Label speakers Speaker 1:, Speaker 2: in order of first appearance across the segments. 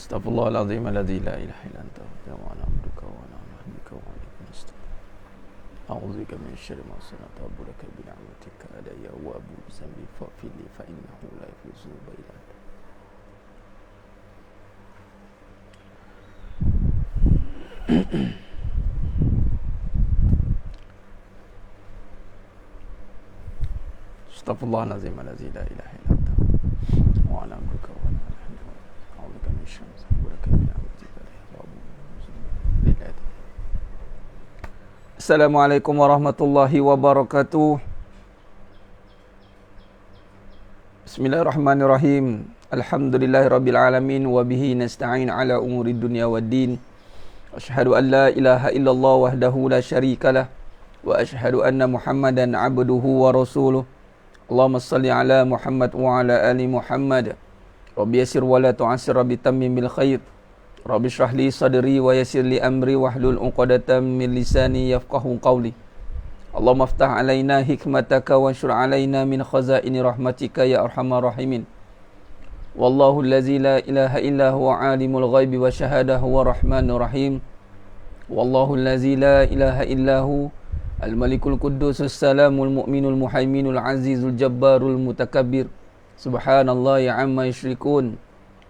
Speaker 1: Astaghfirullahaladzim alladzi la ilaha illa anta wa ana abduka wa ana abduka wa alayka nasta'in. A'udzubika min syarri ma sana'tu wa abuduka bi ni'matika alayya wa abu zambi faghfir li fa innahu la yaghfiru dzunuba illa anta. Astaghfirullahaladzim alladzi la ilaha illa anta wa ana abduka wa ana a'udzubika min syarri ma sana'tu wa abuduka bi ni'matika alayya wa abu zambi faghfir li. Assalamualaikum warahmatullahi wabarakatuh. Bismillahirrahmanirrahim. Alhamdulillahirabbil alamin wa bihi nasta'in ala umuri dunya waddin. Asyhadu an la ilaha illallah wahdahu la syarikalah wa asyhadu anna Muhammadan abduhu wa rasuluh. Allahumma salli ala Muhammad wa ala ali Muhammad. Rabbi yassir wa la tu'assir, rabbi tammim bil khair. Rabbi shrah li sadri wa yassir li amri wahlul 'uqdatam min lisani yafqahu qawli. Allahumma aftah alaina hikmataka wa anshur alaina min khazaini rahmatika ya arhamar rahimin. Wallahu allazi la ilaha illa huwa alimul ghaibi wa syahadah huwa rahmanur rahim. Wallahu allazi la ilaha illa hu al-malikul quddus as-salamul mu'minul muhaiminul azizul jabbarul mutakabbir. Subhanallahi amma yusyrikun.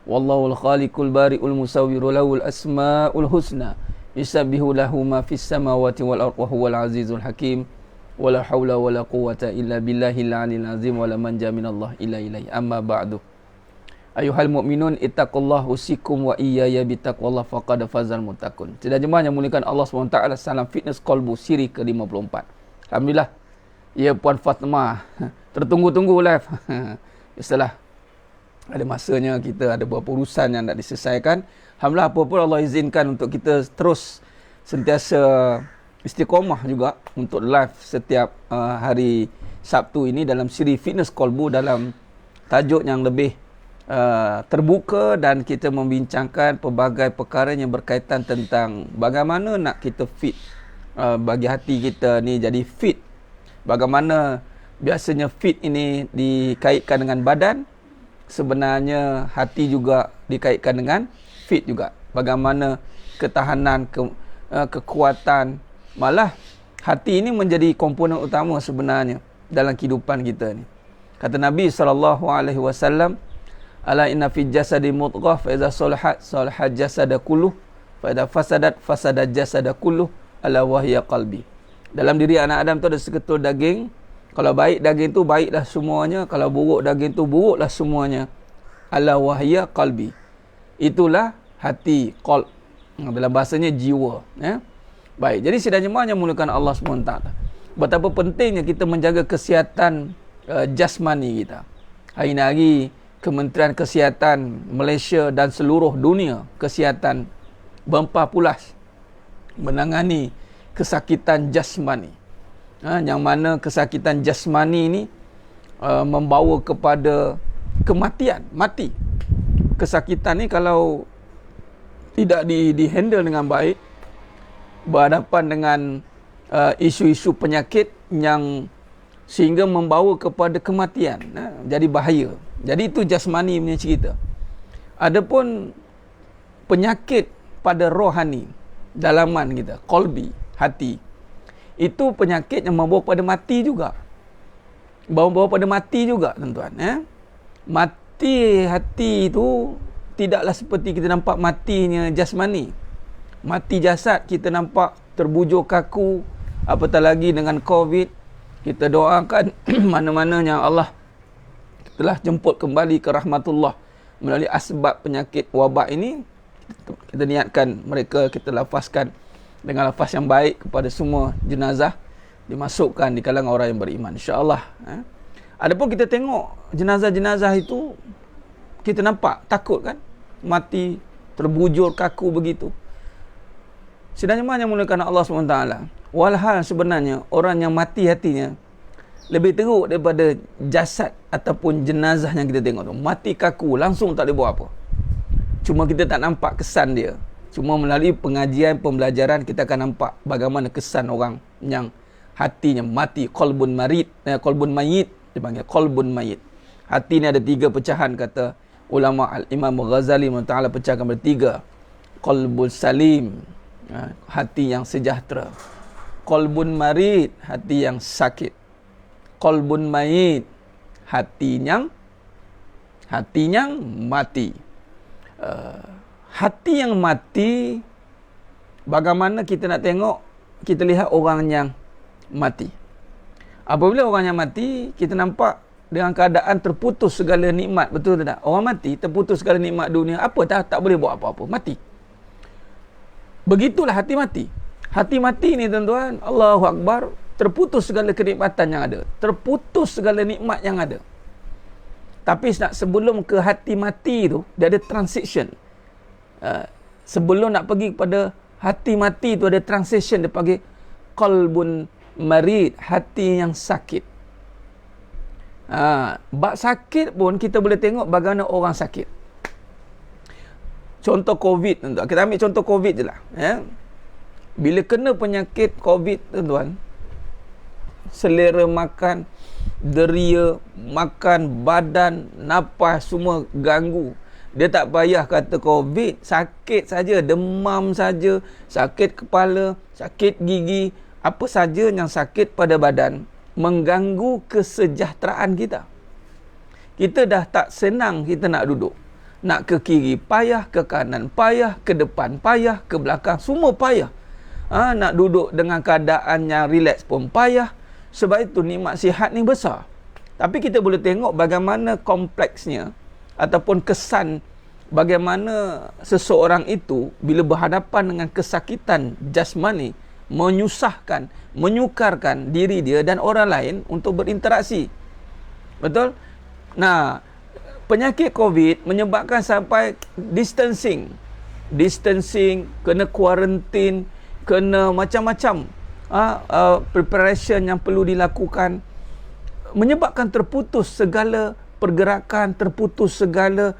Speaker 1: Wallahul khaliqul bari'ul musawwirul lahul asmaul husna yusabbihu lahu ma fis samawati wal ardi wa huwal azizul hakim. Wala haula wala quwwata illa billahil aliyil azim wala manja minallah illa ilaihi. Amma ba'du. Ayuhal mu'minun ittaqullah usikum wa iyaya bittaqwallah faqad fazal muttaqun. Tidak jemaah yang muliakan Allah SWT, salam fitness kolbu siri ke-54. Alhamdulillah. Ya Puan Fatimah, tertunggu-tunggu live. Biasalah, ada masanya kita ada beberapa urusan yang nak diselesaikan. Alhamdulillah, apa pun Allah izinkan untuk kita terus sentiasa istiqomah juga untuk live setiap hari Sabtu ini dalam siri fitness kolbu dalam tajuk yang lebih terbuka, dan kita membincangkan pelbagai perkara yang berkaitan tentang bagaimana nak kita fit, bagi hati kita ni jadi fit. Bagaimana biasanya fit ini dikaitkan dengan badan, sebenarnya hati juga dikaitkan dengan fit juga. Bagaimana ketahanan, kekuatan, malah hati ini menjadi komponen utama sebenarnya dalam kehidupan kita ni. Kata Nabi SAW, ala inna fi jasadi mudghah fa idza salahat salahat jasada kulluh fa idza fasadat fasadat jasada kulluh ala wahya qalbi. Dalam diri anak Adam tu ada seketul daging. Kalau baik daging tu baiklah semuanya, kalau buruk daging tu buruklah semuanya. Ala wahya qalbi. Itulah hati, qalb. Dalam bahasanya jiwa, ya. Baik, jadi sidang jemaah yang muliakan Allah SWT, betapa pentingnya kita menjaga kesihatan jasmani kita. Hari-hari Kementerian Kesihatan Malaysia dan seluruh dunia kesihatan bempah pulas menangani kesakitan jasmani. Yang mana kesakitan jasmani ini membawa kepada kematian, mati. Kesakitan ni kalau tidak dihandle dengan baik, berhadapan dengan isu-isu penyakit yang sehingga membawa kepada kematian, jadi bahaya. Jadi itu jasmani punya cerita. Adapun penyakit pada rohani, dalaman kita, qalbi, hati, itu penyakit yang membawa pada mati juga. Bawa pada mati juga, tuan-tuan, ya. Mati hati itu tidaklah seperti kita nampak matinya jasmani. Mati jasad kita nampak terbujur kaku, apatah lagi dengan COVID. Kita doakan mana-mana yang Allah telah jemput kembali ke rahmatullah melalui asbab penyakit wabak ini, kita niatkan mereka, kita lafazkan dengan lafaz yang baik kepada semua jenazah, dimasukkan di kalangan orang yang beriman, insya-Allah. Adapun kita tengok jenazah-jenazah itu, kita nampak takut kan, mati terbujur kaku begitu. Sedang jemaah yang muliakan Allah SWT, walhal sebenarnya orang yang mati hatinya lebih teruk daripada jasad ataupun jenazah yang kita tengok tu. Mati kaku, langsung tak boleh buat apa. Cuma kita tak nampak kesan dia. Cuma melalui pengajian, pembelajaran, kita akan nampak bagaimana kesan orang yang hatinya mati. Qalbun mayit, dipanggil qalbun mayit. Hati ni ada 3 pecahan, kata ulama Al-Imam Ghazali Ta'ala pecahkan bertiga. Qalbul salim, hati yang sejahtera. Qalbun marid, hati yang sakit. Qalbun mayit, hati yang mati. Hati yang mati, bagaimana kita nak tengok? Kita lihat orang yang mati. Apabila orang yang mati, kita nampak dengan keadaan terputus segala nikmat. Betul tak? Orang mati, terputus segala nikmat dunia. Apa tak boleh buat apa-apa. Mati. Begitulah hati mati. Hati mati ni tuan-tuan, Allahu Akbar, terputus segala kenikmatan yang ada. Terputus segala nikmat yang ada. Tapi sebelum ke hati mati tu, dia ada transition. Sebelum nak pergi kepada hati mati tu, ada transition. Dia panggil qalbun marid, hati yang sakit. Bab sakit pun kita boleh tengok bagaimana orang sakit. Contoh COVID, tuan-tuan. Kita ambil contoh COVID je lah. Bila kena penyakit COVID, tuan-tuan, selera makan, deria, makan, badan, napas, semua ganggu. Dia tak payah kata COVID, sakit saja, demam saja, sakit kepala, sakit gigi, apa saja yang sakit pada badan, mengganggu kesejahteraan kita. Kita dah tak senang kita nak duduk. Nak ke kiri, payah, ke kanan, payah, ke depan, payah, ke belakang, semua payah. Nak duduk dengan keadaan yang relax pun payah. Sebab itu nikmat sihat ni besar. Tapi kita boleh tengok bagaimana kompleksnya ataupun kesan bagaimana seseorang itu bila berhadapan dengan kesakitan jasmani, menyusahkan, menyukarkan diri dia dan orang lain untuk berinteraksi. Betul? Nah, penyakit COVID menyebabkan sampai distancing, kena kuarantin, kena macam-macam preparation yang perlu dilakukan, menyebabkan terputus segala pergerakan, terputus segala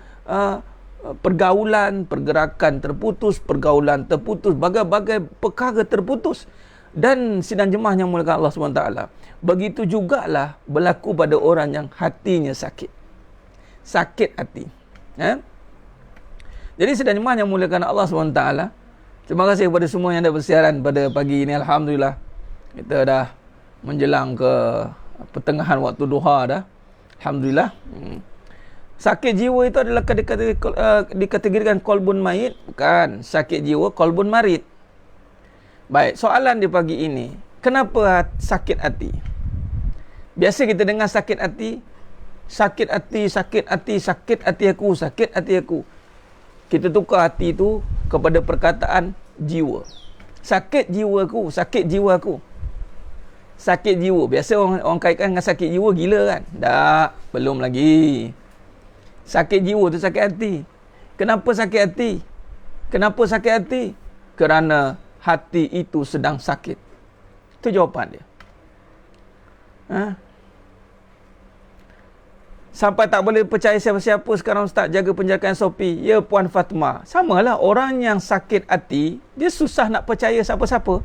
Speaker 1: pergerakan terputus, pergaulan terputus, bagai-bagai perkara terputus. Dan sidang jemaah yang muliakan Allah SWT, begitu jugalah berlaku pada orang yang hatinya sakit hati. Jadi sidang jemaah yang muliakan Allah SWT, terima kasih kepada semua yang dah bersiaran pada pagi ini. Alhamdulillah, kita dah menjelang ke pertengahan waktu duha dah. Alhamdulillah. Sakit jiwa itu adalah dikategorikan qalbun mayit? Bukan. Sakit jiwa qalbun marid. Baik, soalan di pagi ini, kenapa sakit hati? Biasa kita dengar sakit hati, sakit hati aku. Kita tukar hati itu kepada perkataan jiwa. Sakit jiwaku. Sakit jiwa. Biasa orang kaitkan dengan sakit jiwa gila kan? Tak, belum lagi. Sakit jiwa tu sakit hati. Kenapa sakit hati? Kerana hati itu sedang sakit. Itu jawapan dia. Sampai tak boleh percaya siapa-siapa sekarang Ustaz jaga penjagaan SOP. Ya Puan Fatimah, samalah orang yang sakit hati, dia susah nak percaya siapa-siapa.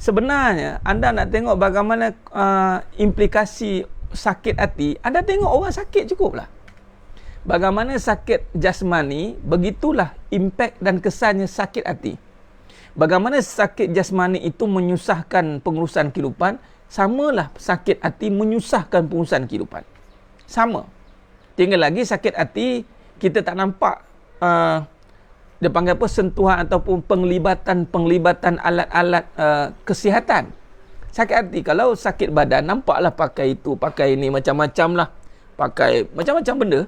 Speaker 1: Sebenarnya anda nak tengok bagaimana implikasi sakit hati, anda tengok orang sakit cukuplah. Bagaimana sakit jasmani, begitulah impak dan kesannya sakit hati. Bagaimana sakit jasmani itu menyusahkan pengurusan kehidupan, samalah sakit hati menyusahkan pengurusan kehidupan. Sama. Tinggal lagi sakit hati, kita tak nampak dia panggil apa, sentuhan ataupun penglibatan alat-alat kesihatan. Sakit hati, kalau sakit badan, nampaklah pakai itu, pakai ini, macam-macam lah. Pakai macam-macam benda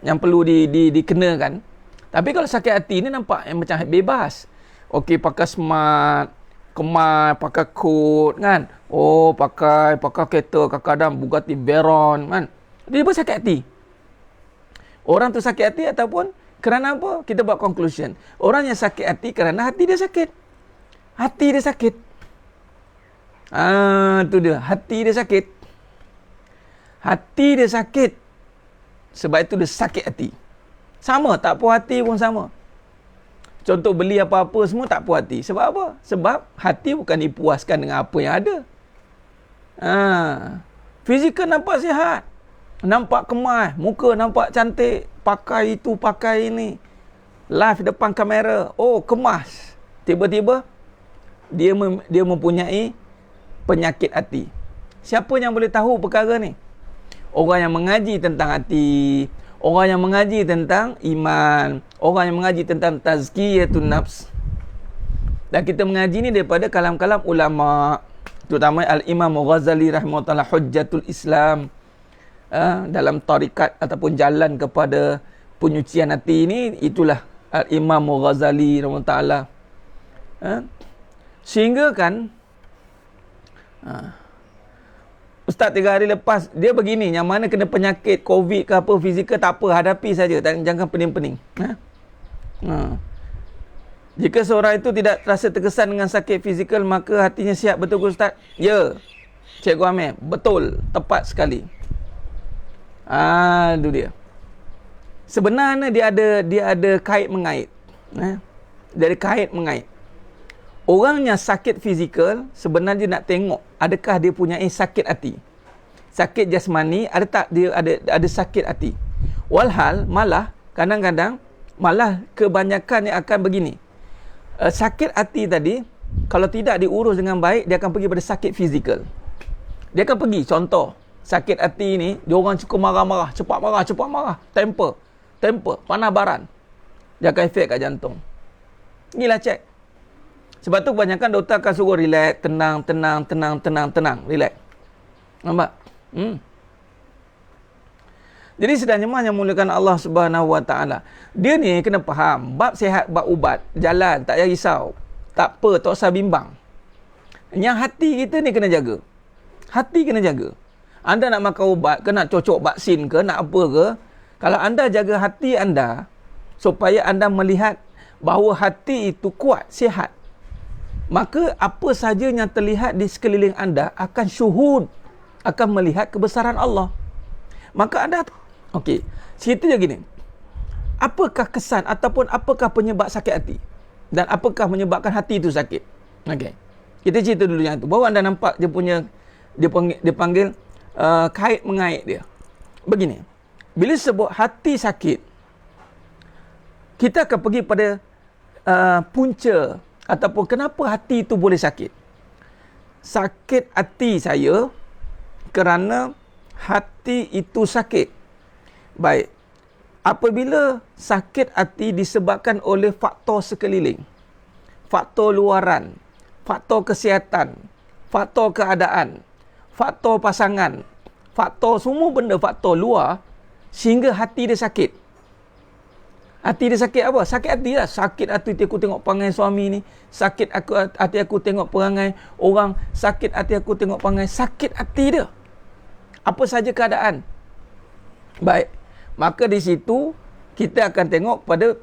Speaker 1: yang perlu dikenakan. Tapi kalau sakit hati ni nampak yang macam bebas. Okey, pakai smart, kemas, pakai coat kan. Oh, pakai kereta kadang-kadang Bugatti Veyron kan. Dia pun sakit hati. Orang tu sakit hati ataupun kerana apa? Kita buat conclusion. Orang yang sakit hati kerana hati dia sakit. Hati dia sakit. Tu dia. Hati dia sakit. Hati dia sakit. Sebab itu dia sakit hati. Sama, tak puas hati pun sama. Contoh beli apa-apa semua tak puas hati. Sebab apa? Sebab hati bukan dipuaskan dengan apa yang ada. Fizikal nampak sihat. nampak kemas, muka nampak cantik, pakai itu, pakai ini, live depan kamera, oh kemas. Tiba-tiba dia mempunyai penyakit hati. Siapa yang boleh tahu perkara ni? Orang yang mengaji tentang hati, orang yang mengaji tentang iman, orang yang mengaji tentang tazkiyatun nafs. Dan kita mengaji ni daripada kalam-kalam ulama, terutama Al-Imam Ghazali rahimahullah, Hujjatul Islam, dalam tarikat ataupun jalan kepada penyucian hati ni, itulah Al-Imam Ghazali rahimahullah. Sehingga kan Ustaz 3 hari lepas dia begini, yang mana kena penyakit COVID ke apa, fizikal tak apa, hadapi saja, jangan pening-pening. Jika seorang itu tidak terasa terkesan dengan sakit fizikal, maka hatinya sihat, betul ke Ustaz? Ya, Cikgu Amir, betul, tepat sekali. Itu dia. Sebenarnya dia ada kait mengait. Dia ada kait mengait. Orang yang sakit fizikal sebenarnya nak tengok adakah dia punya sakit hati. Sakit jasmani, ada tak dia ada sakit hati. Walhal malah kadang-kadang malah kebanyakan yang akan begini. Sakit hati tadi kalau tidak diurus dengan baik, dia akan pergi pada sakit fizikal. Dia akan pergi, contoh sakit hati ni, dia orang suka marah-marah, cepat marah, temper, panah baran. Dia akan efek kat jantung. Inilah cek. Sebab tu kebanyakan doktor akan suruh relax, tenang, relax. Nampak? Jadi sedang jemaah yang muliakan Allah Subhanahu Wa Taala, dia ni kena faham, bab sihat, bab ubat, jalan, tak payah risau. Tak apa, tak usah bimbang. Yang hati kita ni kena jaga. Hati kena jaga. Anda nak makan ubat ke, nak cocok vaksin ke, nak apa ke, kalau anda jaga hati anda, supaya anda melihat bahawa hati itu kuat, sihat, maka apa saja yang terlihat di sekeliling anda akan syuhud, akan melihat kebesaran Allah. Maka anda, okey, cerita je gini, apakah kesan ataupun apakah penyebab sakit hati, dan apakah menyebabkan hati itu sakit? Okey, kita cerita dulu yang itu. Baru anda nampak dia panggil kait mengait dia. Begini, bila sebut hati sakit, kita akan pergi pada punca ataupun kenapa hati itu boleh sakit. Sakit hati saya kerana hati itu sakit. Baik, apabila sakit hati disebabkan oleh faktor sekeliling, faktor luaran, faktor kesihatan, faktor keadaan, faktor pasangan, faktor semua benda, faktor luar, sehingga hati dia sakit. Hati dia sakit apa? Sakit hati lah. Sakit hati aku tengok perangai suami ni. Sakit hati aku tengok perangai orang. Sakit hati aku tengok perangai. Sakit hati dia. Apa saja keadaan. Baik. Maka di situ kita akan tengok pada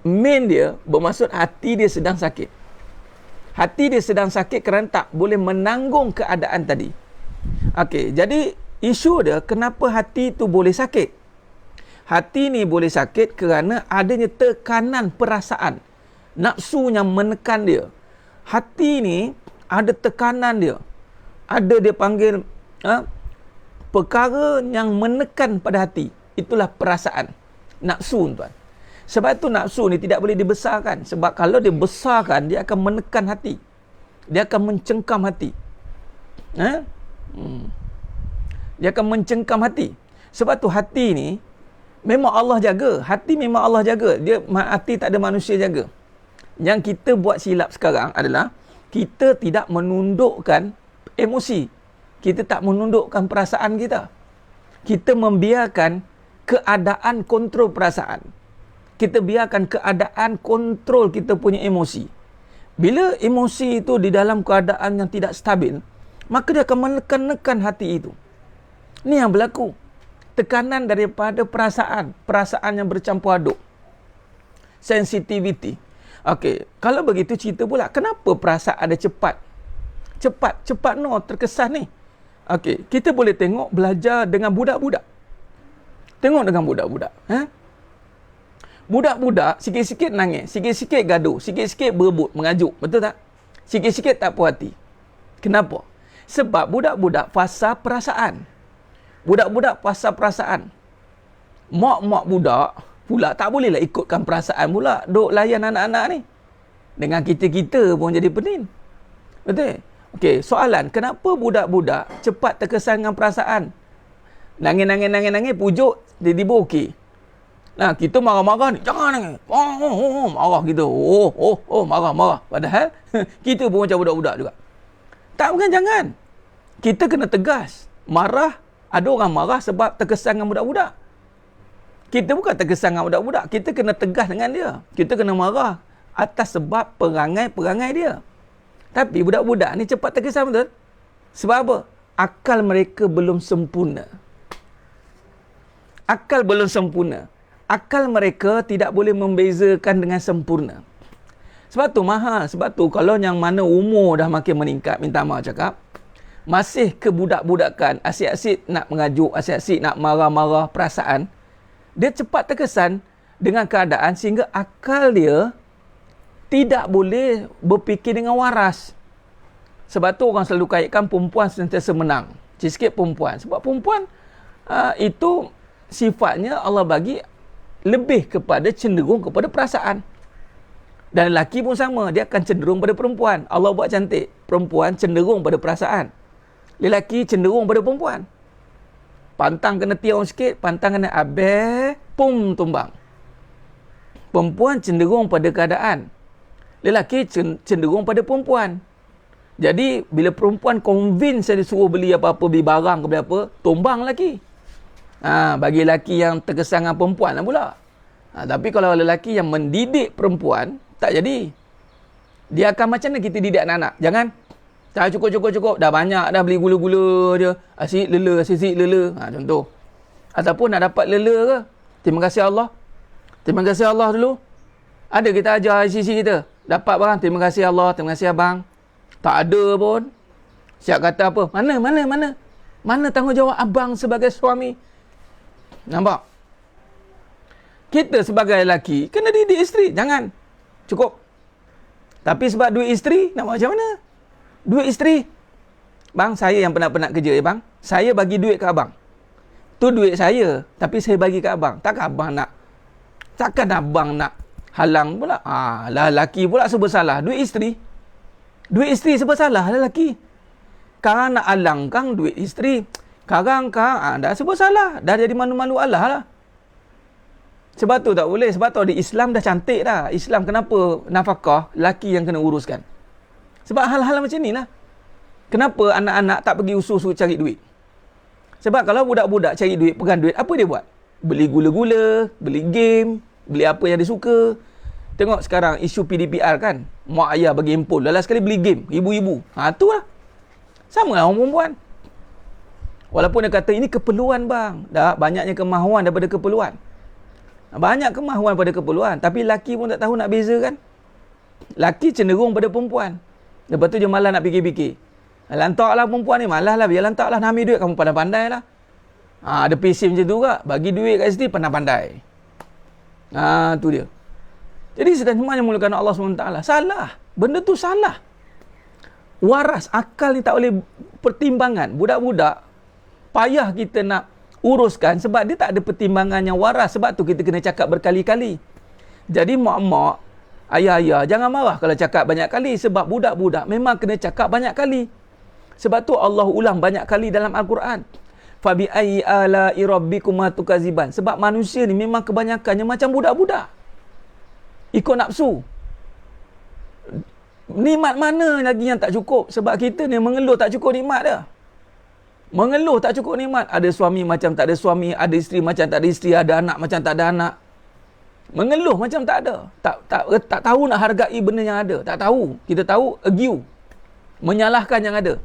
Speaker 1: main dia, bermaksud hati dia sedang sakit. Hati dia sedang sakit kerana tak boleh menanggung keadaan tadi. Okey, jadi isu dia kenapa hati tu boleh sakit? Hati ni boleh sakit kerana adanya tekanan perasaan, nafsu yang menekan dia. Hati ni ada tekanan dia. Ada dia panggil perkara yang menekan pada hati. Itulah perasaan, nafsu, tuan. Sebab itu nafsu ni tidak boleh dibesarkan. Sebab kalau dia besarkan, dia akan menekan hati. Dia akan mencengkam hati. Dia akan mencengkam hati. Sebab tu hati ni memang Allah jaga. Hati memang Allah jaga. Hati tak ada manusia jaga. Yang kita buat silap sekarang adalah kita tidak menundukkan emosi. Kita tak menundukkan perasaan kita. Kita membiarkan keadaan kontrol perasaan. Kita biarkan keadaan kontrol kita punya emosi. Bila emosi itu di dalam keadaan yang tidak stabil, maka dia akan menekan-nekan hati itu. Ini yang berlaku. Tekanan daripada perasaan yang bercampur aduk, sensitivity. Okey, kalau begitu cerita pula kenapa perasaan ada cepat terkesan ni. Okey, kita boleh tengok, belajar dengan budak-budak. Tengok dengan budak-budak, budak-budak sikit-sikit nangis, sikit-sikit gaduh, sikit-sikit berebut, mengajuk, betul tak? Sikit-sikit tak puas hati. Kenapa? Sebab budak-budak fasa perasaan. Budak-budak pasal perasaan. Mak-mak budak pula tak bolehlah ikutkan perasaan pula. Duk layan anak-anak ni. Dengan kita-kita pun jadi pening. Betul? Okey, soalan, kenapa budak-budak cepat terkesan dengan perasaan? Nangis, pujuk, tiba-tiba okey. Nah, kita marah-marah ni, jangan nangis. Marah kita. Marah. Padahal kita pun macam budak-budak juga. Tak, bukan jangan. Kita kena tegas. Marah, ada orang marah sebab terkesan dengan budak-budak. Kita bukan terkesan dengan budak-budak. Kita kena tegas dengan dia. Kita kena marah atas sebab perangai-perangai dia. Tapi budak-budak ni cepat terkesan, betul? Sebab apa? Akal mereka belum sempurna. Akal belum sempurna. Akal mereka tidak boleh membezakan dengan sempurna. Sebab tu mahal. Sebab tu kalau yang mana umur dah makin meningkat, minta maaf cakap, masih ke budak-budakan, asyik-asyik nak mengajuk, asyik-asyik nak marah-marah perasaan, dia cepat terkesan dengan keadaan sehingga akal dia tidak boleh berfikir dengan waras. Sebab tu orang selalu kaitkan perempuan sentiasa menang. Sikit perempuan. Sebab perempuan itu sifatnya Allah bagi lebih kepada cenderung kepada perasaan. Dan lelaki pun sama. Dia akan cenderung pada perempuan. Allah buat cantik. Perempuan cenderung pada perasaan. Lelaki cenderung pada perempuan. Pantang kena tiang sikit. Pantang kena abeh. Pum, tumbang. Perempuan cenderung pada keadaan. Lelaki cenderung pada perempuan. Jadi, bila perempuan convince dia suruh beli apa-apa, beli barang ke beli apa, tumbang lelaki. Bagi lelaki yang terkesan dengan perempuan lah pula. Tapi kalau lelaki yang mendidik perempuan, tak jadi. Dia akan macam mana kita didik anak-anak? Jangan. Tak cukup. Dah banyak dah beli gula-gula je. Asyik lele. Contoh. Ataupun nak dapat lele ke? Terima kasih Allah dulu. Ada kita ajar sisi kita. Dapat barang, terima kasih Allah, terima kasih abang. Tak ada pun. Siap kata apa? Mana tanggungjawab abang sebagai suami? Nampak? Kita sebagai lelaki kena didik isteri. Jangan. Cukup. Tapi sebab duit isteri, nak buat macam mana? Duit isteri. Bang, saya yang penat-penat kerja ya bang. Saya bagi duit ke abang. Tu duit saya. Tapi saya bagi ke abang. Takkan abang nak halang pula. Lelaki pula serba salah. Duit isteri serba salah lelaki. Sekarang nak halangkan duit isteri. Sekarang dah serba salah. Dah jadi malu-malu Allah lah. Sebab tu tak boleh. Sebab tu di Islam dah cantik dah. Islam kenapa nafkah lelaki yang kena uruskan? Sebab hal-hal macam ni lah. Kenapa anak-anak tak pergi usul-usul cari duit? Sebab kalau budak-budak cari duit, pegang duit, apa dia buat? Beli gula-gula, beli game, beli apa yang dia suka. Tengok sekarang isu PDPR kan. Mak ayah bagi handphone. Lala sekali beli game. Ibu-ibu. Tu lah. Sama lah orang perempuan. Walaupun dia kata ini keperluan bang. Dah banyaknya kemahuan daripada keperluan. Banyak kemahuan pada keperluan. Tapi laki pun tak tahu nak bezakan. Laki cenderung pada perempuan. Lepas tu dia malah nak fikir-fikir. Lantaklah perempuan ni. Malah lah. Biar lantaklah nak ambil duit. Kamu pandai-pandai lah. Ada PC macam tu kak. Bagi duit kat situ pandai-pandai. Tu dia. Jadi sedang semuanya mulakan Allah SWT. Salah. Benda tu salah. Waras. Akal ni tak boleh pertimbangan. Budak-budak payah kita nak uruskan sebab dia tak ada pertimbangan yang waras. Sebab tu kita kena cakap berkali-kali. Jadi mak-mak, ayah-ayah, jangan marah kalau cakap banyak kali. Sebab budak-budak memang kena cakap banyak kali. Sebab tu Allah ulang banyak kali dalam Al-Quran. Fabi ayyi ala'i rabbikuma tukaziban. Sebab manusia ni memang kebanyakannya macam budak-budak. Ikut nafsu. Nikmat mana lagi yang tak cukup? Sebab kita ni mengeluh tak cukup nikmat dah. Mengeluh tak cukup nikmat. Ada suami macam tak ada suami, ada isteri macam tak ada isteri, ada anak macam tak ada anak. Mengeluh macam tak ada. Tak tahu nak hargai benda yang ada. Tak tahu. Kita tahu argue. Menyalahkan yang ada.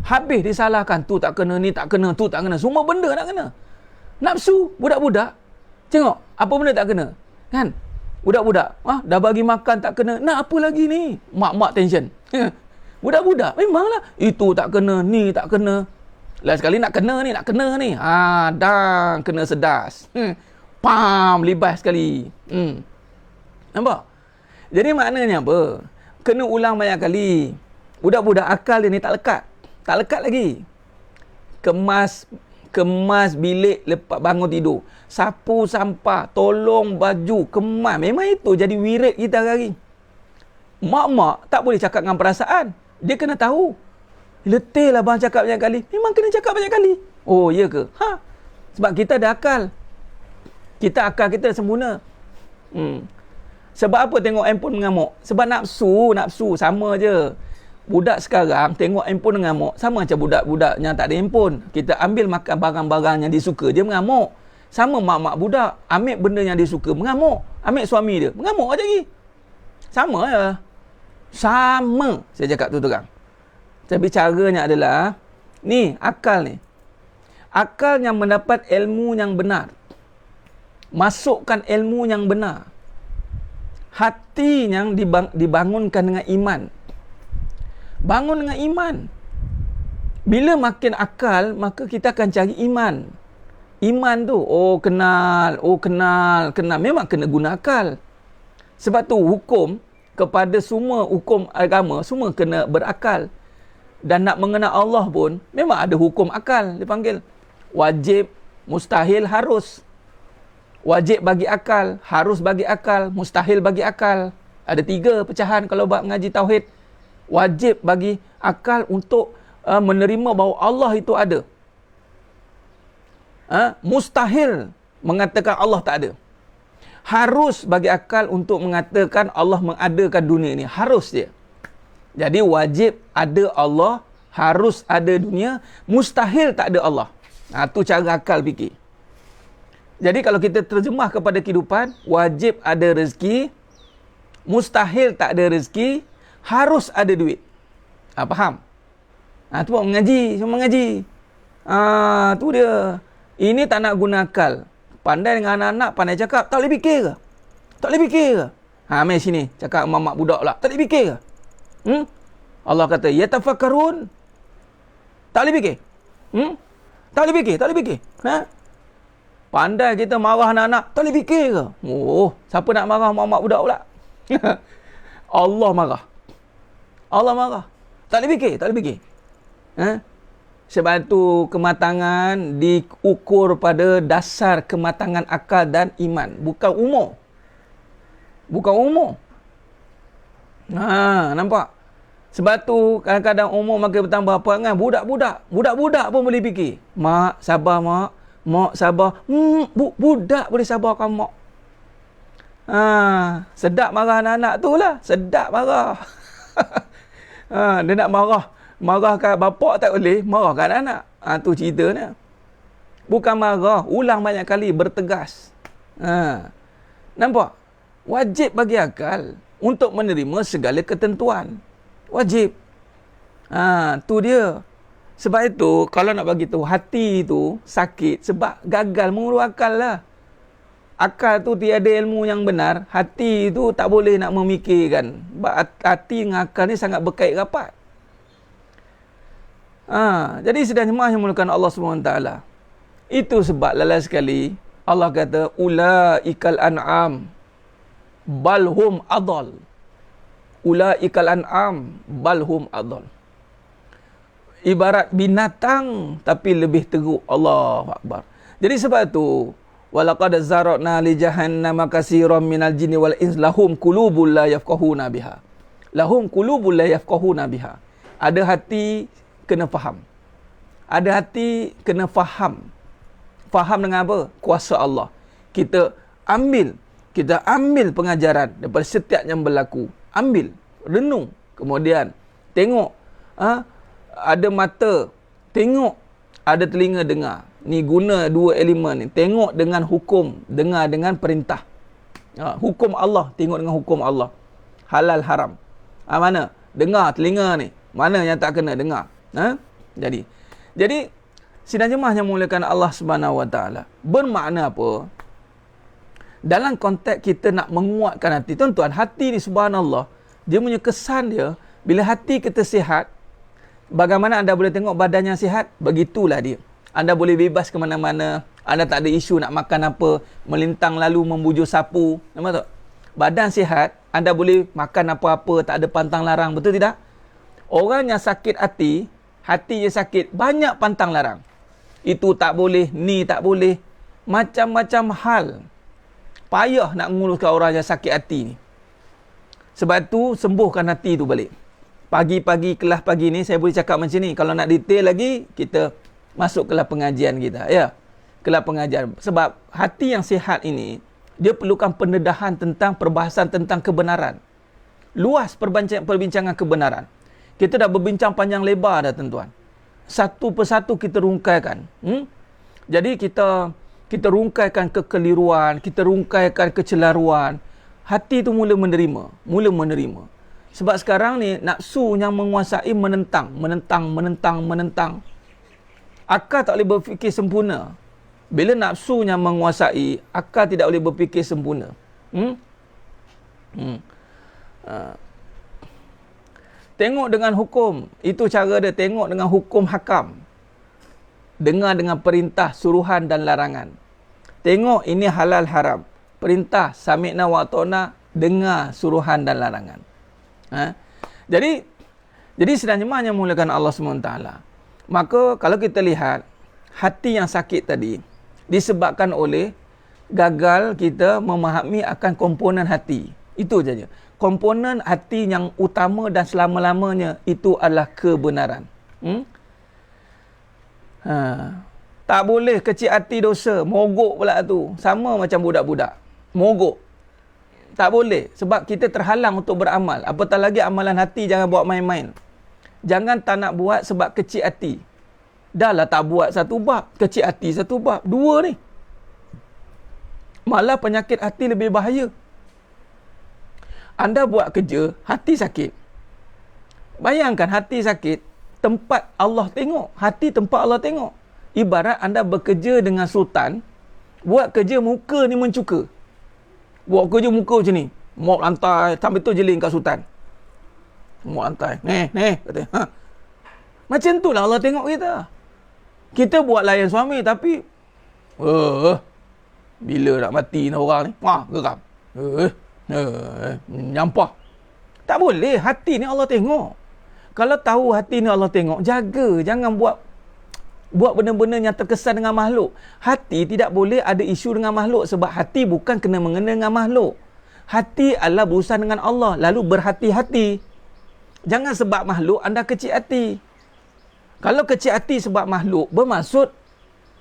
Speaker 1: Habis disalahkan. Tu tak kena, ni tak kena, tu tak kena. Semua benda nak kena. Nafsu budak-budak. Tengok apa benda tak kena. Kan? Budak-budak dah bagi makan tak kena. Nak apa lagi ni? Mak-mak tension. Budak-budak memanglah itu tak kena, ni tak kena. Lain sekali nak kena ni. Dah kena sedas. Pam, libas sekali. Nampak? Jadi maknanya apa? Kena ulang banyak kali. Budak-budak akal dia ni tak lekat. Tak lekat lagi. Kemas kemas bilik lepas bangun tidur, sapu sampah, tolong baju, kemas. Memang itu jadi wirid kita hari. Mak-mak tak boleh cakap dengan perasaan. Dia kena tahu. Letih lah bang cakap banyak kali. Memang kena cakap banyak kali. Oh, ya ke? Sebab kita ada akal. Akal kita dah sempurna. Sebab apa tengok handphone mengamuk? Sebab nafsu sama je. Budak sekarang tengok handphone mengamuk, sama macam budak-budak yang tak ada handphone. Kita ambil makan barang-barang yang dia suka, dia mengamuk. Sama mak-mak budak, ambil benda yang dia suka, mengamuk. Ambil suami dia, mengamuk aja lagi. Sama je. Sama. Saya cakap tu terang. Tapi caranya adalah, ni akal ni. Akal yang mendapat ilmu yang benar. Masukkan ilmu yang benar. Hati yang dibangunkan dengan iman. Bangun dengan iman. Bila makin akal, maka kita akan cari iman. Iman tu, kenal. Memang kena guna akal. Sebab tu hukum kepada semua hukum agama, semua kena berakal. Dan nak mengenal Allah pun, memang ada hukum akal. Dia panggil wajib, mustahil, harus. Wajib bagi akal, harus bagi akal, mustahil bagi akal. Ada 3 pecahan kalau bab mengaji tauhid. Wajib bagi akal untuk menerima bahawa Allah itu ada. Mustahil mengatakan Allah tak ada. Harus bagi akal untuk mengatakan Allah mengadakan dunia ini. Harus dia. Jadi wajib ada Allah, harus ada dunia, mustahil tak ada Allah. Tu cara akal fikir. Jadi kalau kita terjemah kepada kehidupan, wajib ada rezeki, mustahil tak ada rezeki, harus ada duit. Faham? Tu buat mengaji, semua mengaji. Tu dia. Ini tak nak guna akal. Pandai dengan anak-anak, pandai cakap, tak boleh fikir ke? Tak boleh fikir ke? Mari sini, cakap mak-mak budak pula. Tak boleh fikir ke? Allah kata, yatafakkarun. Tak boleh fikir? Tak boleh fikir, tak boleh fikir. Pandai kita marah anak-anak, tak boleh fikir ke? Siapa nak marah mak-mak budak pula? Allah marah. Allah marah. Tak boleh fikir, tak boleh fikir. Sebab itu kematangan diukur pada dasar kematangan akal dan iman. Bukan umur. Bukan umur. Nampak? Sebab tu kadang-kadang umur makin bertambah perangai budak-budak. Budak-budak pun boleh fikir. Mak, sabar mak. Mak, sabar. Budak boleh sabarkan mak. Sedap marah anak-anak tu lah. Sedap marah. Dia nak marah. Marah kat bapak tak boleh. Marah kat anak. Tu ceritanya. Bukan marah. Ulang banyak kali. Bertegas. Nampak? Wajib bagi akal untuk menerima segala ketentuan. Wajib. Tu dia. Sebab itu, kalau nak bagi tahu, hati tu sakit sebab gagal mengurus akal lah. Akal tu tiada ilmu yang benar. Hati tu tak boleh nak memikirkan. Sebab hati dengan akal ni sangat berkait rapat. Jadi sedang jemaah yang memerlukan Allah SWT. Itu sebab lalai sekali Allah kata, ulaikal an'am balhum adal. Ulaikal an'am balhum adal. Ibarat binatang tapi lebih teruk. Allahu Akbar. Jadi sebab tu, walaqad zara'na li jahannama katsiran minal jinni wal ins lahum qulubul la yafqahuna biha. Lahum qulubul la yafqahuna biha. Ada hati kena faham. Ada hati kena faham. Faham dengan apa? Kuasa Allah. Kita ambil pengajaran daripada setiap yang berlaku. Ambil, renung, kemudian tengok. Ada mata, tengok. Ada telinga, dengar. Ni guna 2 elemen ni. Tengok dengan hukum, dengar dengan perintah. Hukum Allah, tengok dengan hukum Allah. Halal, haram. Mana? Dengar telinga ni. Mana yang tak kena dengar? Jadi sidang jemaah yang memuliakan Allah Subhanahu Wa Taala, bermakna apa? Dalam konteks kita nak menguatkan hati, tuan-tuan, hati ni subhanallah, dia punya kesan dia, bila hati kita sihat, bagaimana anda boleh tengok badan yang sihat? Begitulah dia. Anda boleh bebas ke mana-mana. Anda tak ada isu nak makan apa, melintang lalu membujur sapu. Nampak tak? Badan sihat, anda boleh makan apa-apa, tak ada pantang larang. Betul tidak? Orang yang sakit hati, hati dia sakit, banyak pantang larang. Itu tak boleh, ni tak boleh. Macam-macam hal. Payah nak menguruskan orang yang sakit hati ni. Sebab tu sembuhkan hati tu balik. Pagi-pagi, kelas pagi ni saya boleh cakap macam ni. Kalau nak detail lagi, kita masuk kelas pengajian kita. Ya, kelas pengajian. Sebab hati yang sihat ini, dia perlukan pendedahan tentang perbahasan tentang kebenaran. Luas perbincangan kebenaran. Kita dah berbincang panjang lebar dah tuan-tuan. Satu persatu kita rungkaikan. Jadi kita rungkaikan kekeliruan, kita rungkaikan kecelaruan. Hati tu mula menerima. Sebab sekarang ni nafsu yang menguasai menentang. Akal tak boleh berfikir sempurna. Bila nafsu yang menguasai, akal tidak boleh berfikir sempurna. Tengok dengan hukum. Itu cara dia, tengok dengan hukum hakam. Dengar dengan perintah, suruhan dan larangan. Tengok ini halal haram. Perintah, sami'na wa ta'na, dengar suruhan dan larangan. Jadi sedang jemaah yang mulakan Allah SWT. Maka kalau kita lihat, hati yang sakit tadi disebabkan oleh gagal kita memahami akan komponen hati. Itu saja. Komponen hati yang utama dan selama-lamanya itu adalah kebenaran. Tak boleh kecil hati dosa. Mogok pula tu. Sama macam budak-budak. Mogok. Tak boleh. Sebab kita terhalang untuk beramal. Apatah lagi amalan hati jangan buat main-main. Jangan tak nak buat sebab kecil hati. Dah lah tak buat satu bab. Kecil hati satu bab. Dua ni. Malah penyakit hati lebih bahaya. Anda buat kerja, hati sakit. Bayangkan hati sakit, tempat Allah tengok. Hati tempat Allah tengok. Ibarat anda bekerja dengan sultan, buat kerja muka ni mencuka. Buat kerja muka macam ni. Mop lantai, sampai tu jeling kat sultan. Mop lantai. Kata. Macam tu lah Allah tengok kita. Kita buat layan suami tapi bila nak mati ni orang ni, geram. Nyampah. Tak boleh. Hati ni Allah tengok. Kalau tahu hati ni Allah tengok, jaga. Jangan buat benda-benda yang terkesan dengan makhluk. Hati tidak boleh ada isu dengan makhluk. Sebab hati bukan kena mengena dengan makhluk. Hati adalah berurusan dengan Allah. Lalu berhati-hati. Jangan sebab makhluk anda kecil hati. Kalau kecil hati sebab makhluk, bermaksud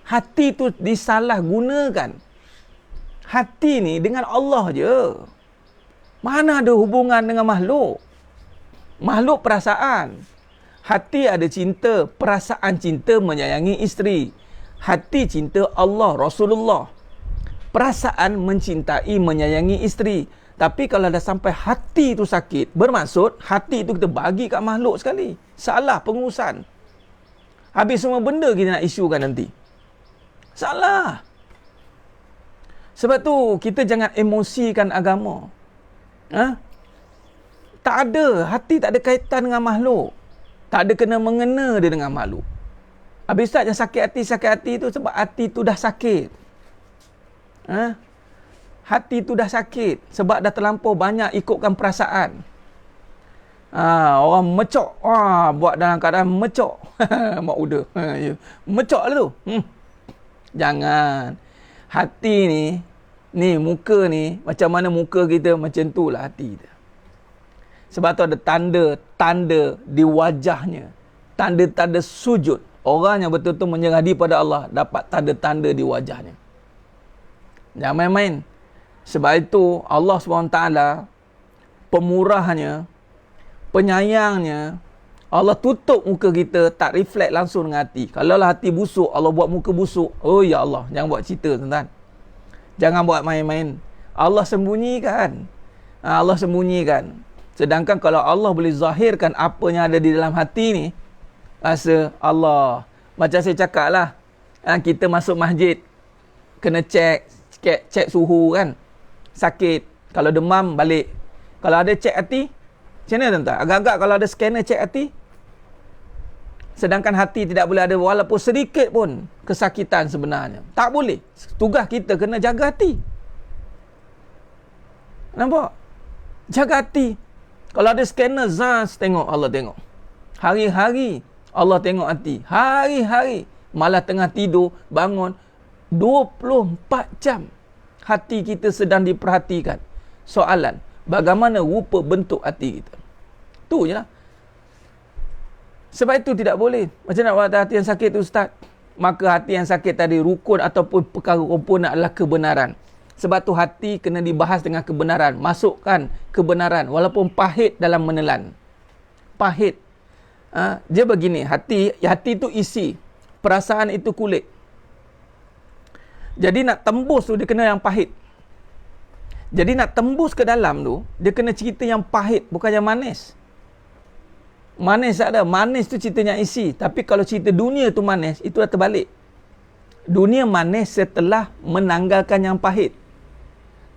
Speaker 1: hati tu disalahgunakan. Hati ni dengan Allah je. Mana ada hubungan dengan makhluk? Makhluk perasaan. Hati ada cinta, perasaan cinta menyayangi isteri. Hati cinta Allah, Rasulullah. Perasaan mencintai, menyayangi isteri. Tapi kalau dah sampai hati tu sakit, bermaksud hati tu kita bagi kat makhluk sekali. Salah pengurusan. Habis semua benda kita nak isukan nanti. Salah. Sebab tu kita jangan emosikan agama. Tak ada. Hati tak ada kaitan dengan makhluk. Tak ada kena-mengena dia dengan makhluk. Habis Ustaz yang sakit hati tu sebab hati tu dah sakit. Hati tu dah sakit sebab dah terlampau banyak ikutkan perasaan. Orang mecok. Buat dalam keadaan mecok. Mak uda. Mecok lah tu. Jangan. Hati ni muka ni, macam mana muka kita, macam tu lah hati kita. Sebab tu ada tanda-tanda di wajahnya. Tanda-tanda sujud. Orang yang betul-betul menyerah diri pada Allah dapat tanda-tanda di wajahnya. Jangan main-main. Sebab itu Allah SWT pemurahnya, penyayangnya, Allah tutup muka kita, tak reflect langsung dengan hati. Kalau lah hati busuk, Allah buat muka busuk. Oh ya Allah, jangan buat cerita tuan-tuan. Jangan buat main-main. Allah sembunyikan. Allah sembunyikan. Sedangkan kalau Allah boleh zahirkan apa yang ada di dalam hati ni, rasa Allah. Macam saya cakap lah, kita masuk masjid, kena cek suhu kan. Sakit. Kalau demam, balik. Kalau ada cek hati, macam mana tuan-tuan? Agak-agak kalau ada scanner cek hati. Sedangkan hati tidak boleh ada walaupun sedikit pun kesakitan sebenarnya. Tak boleh. Tugas kita kena jaga hati. Nampak? Jaga hati. Kalau ada scanner, tengok Allah tengok. Hari-hari Allah tengok hati. Hari-hari. malah tengah tidur, bangun. 24 jam hati kita sedang diperhatikan. Soalan, bagaimana rupa bentuk hati kita? Tu je lah. Sebab itu tidak boleh. Macam nak buat hati yang sakit tu Ustaz? Maka hati yang sakit tadi, rukun ataupun perkara komponen adalah kebenaran. Sebab tu hati kena dibahas dengan kebenaran. Masukkan kebenaran walaupun pahit dalam menelan. Pahit. Dia begini, hati itu isi, perasaan itu kulit. Jadi nak tembus tu dia kena yang pahit. Jadi nak tembus ke dalam tu, dia kena cerita yang pahit, bukan yang manis. Manis tak ada, manis tu ceritanya isi. Tapi kalau cerita dunia tu manis, itu dah terbalik. Dunia manis setelah menanggalkan yang pahit.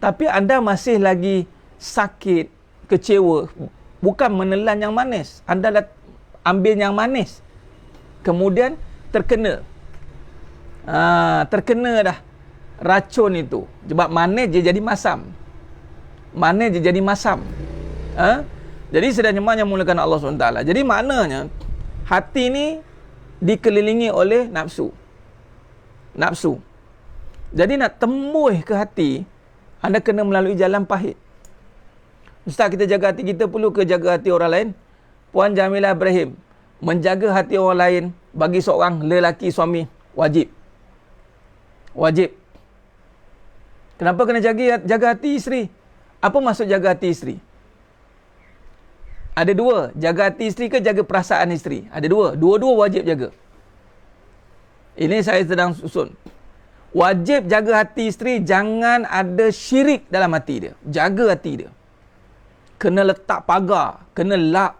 Speaker 1: Tapi anda masih lagi sakit, kecewa, bukan menelan yang manis. Anda dah ambil yang manis, kemudian terkena dah racun itu. Sebab manis je jadi masam. Manis je jadi masam. Jadi sedang yang mulakan Allah SWT. Jadi maknanya hati ni dikelilingi oleh nafsu. Jadi nak tembus ke hati, anda kena melalui jalan pahit. Ustaz, kita jaga hati kita perlu ke jaga hati orang lain? Puan Jamilah Ibrahim, menjaga hati orang lain bagi seorang lelaki suami wajib. Kenapa kena jaga hati isteri? Apa maksud jaga hati isteri? Ada dua, jaga hati isteri ke jaga perasaan isteri? Ada dua, dua-dua wajib jaga. Ini saya sedang susun. Wajib jaga hati isteri, jangan ada syirik dalam hati dia. Jaga hati dia. Kena letak pagar, kena lak.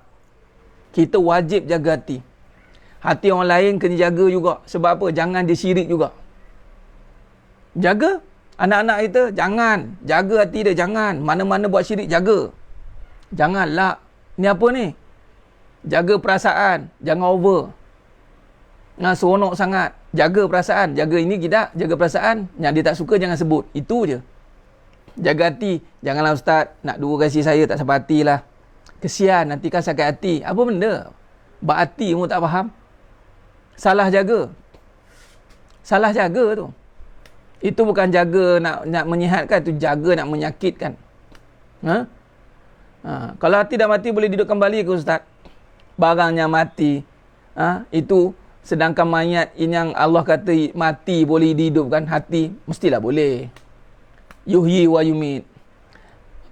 Speaker 1: Kita wajib jaga hati. Hati orang lain kena jaga juga. Sebab apa? Jangan dia syirik juga. Jaga anak-anak kita, jangan. Jaga hati dia, jangan. Mana-mana buat syirik, jaga. Janganlah. Ni apa ni? Jaga perasaan, jangan over. Seronok sangat. Jaga perasaan. Jaga ini tidak, jaga perasaan. Yang dia tak suka, jangan sebut. Itu je. Jaga hati. Janganlah Ustaz, nak dua kasih saya tak sampai hati lah. Kesian, nanti kan sakit hati. Apa benda? Bak hati pun tak faham. Salah jaga tu. Itu bukan jaga nak menyihatkan, itu jaga nak menyakitkan. Kalau hati dah mati, boleh hidup kembali ke Ustaz? Barangnya mati. Itu sedangkan mayat yang Allah kata mati boleh dihidupkan, hati mestilah boleh. Yuhyi wa yumit.